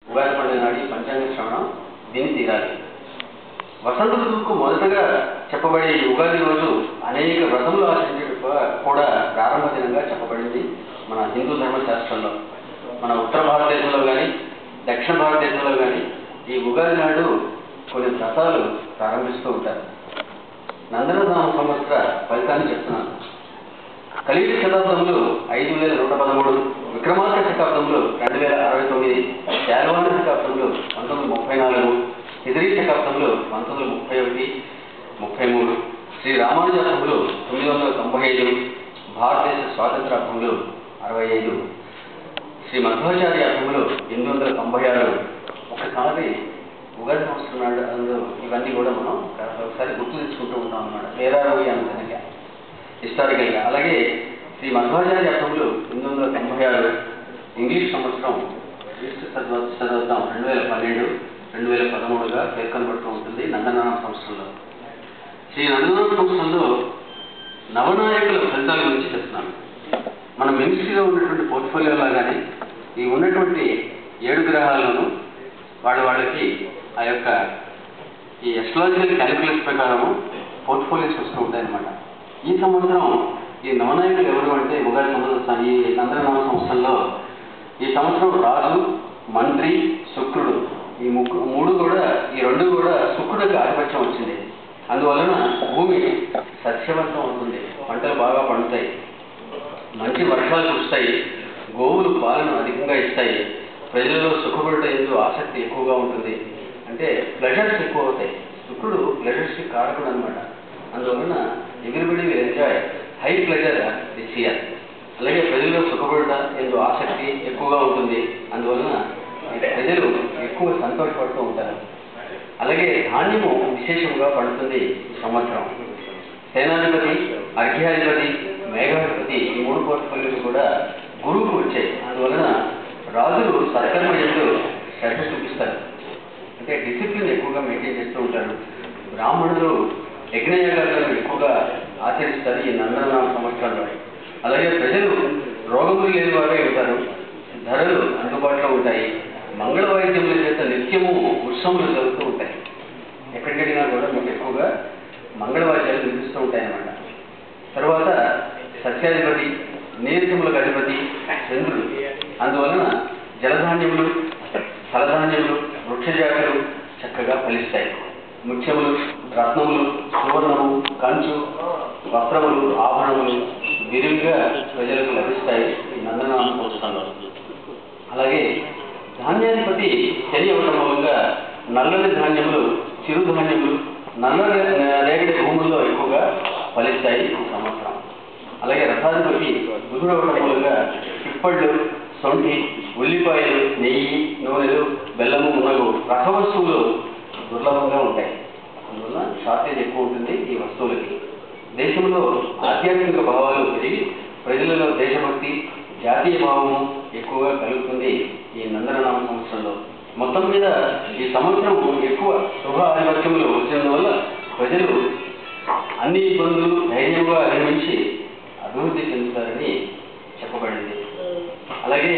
ఉగాది పండుగ నాడు పంచాంగ శ్రవణం దీన్ని తీరాలి. వసంత ఋతువుకు మొదటగా చెప్పబడే ఈ ఉగాది రోజు అనేక వ్రతములు ఆచరించే కూడా ప్రారంభ దినంగా చెప్పబడింది మన హిందూ ధర్మశాస్త్రంలో. మన ఉత్తర భారతదేశంలో కానీ దక్షిణ భారతదేశంలో కానీ ఈ ఉగాది నాడు కొన్ని వ్రతాలు ప్రారంభిస్తూ ఉంటారు. నందననామ సంవత్సర ఫలితాన్ని చెప్తున్నాను. కలియుగ శతాబ్దంలో 5113, విక్రమార్క శతాబ్దంలో 2069, శాలివాహన శతాబ్దంలో 1934, హిజరీ శతాబ్దంలో 1931, 33, శ్రీ రామానుజాబ్దంలో 995, భారతదేశ స్వాతంత్రాబ్దంలో 65, శ్రీ మధ్వాచార్యాబ్దంలో 896. ఒకసారి ఉగాది సంవత్సరం నాడు ఇవన్నీ కూడా మనం ఒకసారి గుర్తు తెచ్చుకుంటూ ఉంటాం అన్నమాట, పేరారోగి అంతగా హిస్టారికల్గా. అలాగే శ్రీ మధ్వాచార్యాబ్దంలో 896, ఇంగ్లీష్ సంవత్సరం శతాబ్దం 2012, 2013గా పేర్కొనబడుతూ ఉంటుంది నందననామ సంవత్సరంలో. శ్రీ నందననామ సంవత్సరంలో నవనాయకుల ఫలితాల గురించి చెప్తున్నాను. మన మినిస్ట్రీలో ఉన్నటువంటి పోర్ట్ఫోలియోలో కానీ ఈ ఉన్నటువంటి 7 గ్రహాలను వాళ్ళకి ఆ యొక్క ఈ ఎస్ట్రాలజికల్ క్యాలిక్యులేషన్ ప్రకారం పోర్ట్ఫోలియోస్ వస్తూ ఉంటాయన్నమాట. ఈ సంవత్సరం ఈ నవనాయకులు ఎవరు అంటే ఉగాది సంవత్సరం ఈ నందననామ సంవత్సరంలో ఈ సంవత్సరం రాజు, మంత్రి, శుక్రుడు ఈ రెండు కూడా శుక్రుడికి ఆధిపత్యం వచ్చింది. అందువలన భూమి సస్యవంతం అవుతుంది, పంటలు బాగా పండుతాయి, మంచి వర్షాలు కురుస్తాయి, గోవులు పాలను అధికంగా ఇస్తాయి, ప్రజలలో సుఖపడుట ఎందు ఆసక్తి ఎక్కువగా ఉంటుంది. అంటే ప్లెజర్స్ ఎక్కువ అవుతాయి. శుక్రుడు ప్లెజర్స్కి కారకుడు అనమాట. అందువలన everybody will enjoy high pleasure this year. అలాగే ప్రజల్లో సుఖపడుట ఎందు ఆసక్తి ఎక్కువగా ఉంటుంది. అందువలన ప్రజలు ఎక్కువ సంతోషపడుతూ ఉంటారు. అలాగే ధాన్యము విశేషంగా పడుతుంది ఈ సంవత్సరం. సేనాధిపతి, అర్ఘ్యాధిపతి, మేఘాధిపతి ఈ 3 పోర్ట్ఫోలియోలు కూడా గురువుకు వచ్చాయి. అందువలన రాజులు సత్కర్మ ఎందు శ్రద్ధ చూపిస్తారు, అంటే డిసిప్లిన్ ఎక్కువగా మెయింటైన్ చేస్తూ ఉంటారు. బ్రాహ్మణులు యజ్ఞయాగాలను ఎక్కువగా ఆచరిస్తారు ఈ నందననామ సంవత్సరంలో. అలాగే ప్రజలు రోగములు లేని వారే ఉంటారు, ధరలు అందుబాటులో ఉంటాయి, మంగళ వాయిద్యముల చేత నిత్యము ఉత్సవములు జరుగుతూ ఉంటాయి. ఎక్కడికెళ్ళినా కూడా మీకు ఎక్కువగా మంగళ వాయిద్యాలు వినిపిస్తూ ఉంటాయన్నమాట. తర్వాత సస్యాధిపతి, నీరసములకు అధిపతి చంద్రుడు. అందువలన జలధాన్యములు, ఫలధాన్యములు, వృక్షజాతులు చక్కగా ఫలిస్తాయి. ముత్యములు, రత్నములు, సువర్ణము, కంచు, వస్త్రములు, ఆభరణములు విరివిగా ప్రజలకు లభిస్తాయి ఈ నందననామ సంవత్సరంలో. అలాగే ధాన్యాధిపతి శని అవ్వడం మూలంగా నల్లని ధాన్యములు, చిరుధాన్యములు నల్ల రేగడి భూముల్లో ఎక్కువగా ఫలిస్తాయి ఈ సంవత్సరం. అలాగే రసాధిపతి బుధుడు అవ్వడం మూలంగా పిప్పళ్ళు, సొంఠి, ఉల్లిపాయలు, నెయ్యి, నూనెలు, బెల్లము మునగు రసవస్తువులు దుర్లభంగా ఉంటాయి. అందువల్ల షార్టేజ్ ఎక్కువ ఉంటుంది ఈ వస్తువులకి. దేశంలో ఆధ్యాత్మిక భావాలు పెరిగి ప్రజలలో దేశభక్తి, జాతీయ భావము ఎక్కువగా కలుగుతుంది ఈ నందననామ సంవత్సరంలో. మొత్తం మీద ఈ సంవత్సరం ఎక్కువ శుభ ఆధిపత్యములు వచ్చినందువల్ల ప్రజలు అన్ని ఇబ్బందులు ధైర్యంగా అధిగమించి అభివృద్ధి చెందుతారని చెప్పబడింది. అలాగే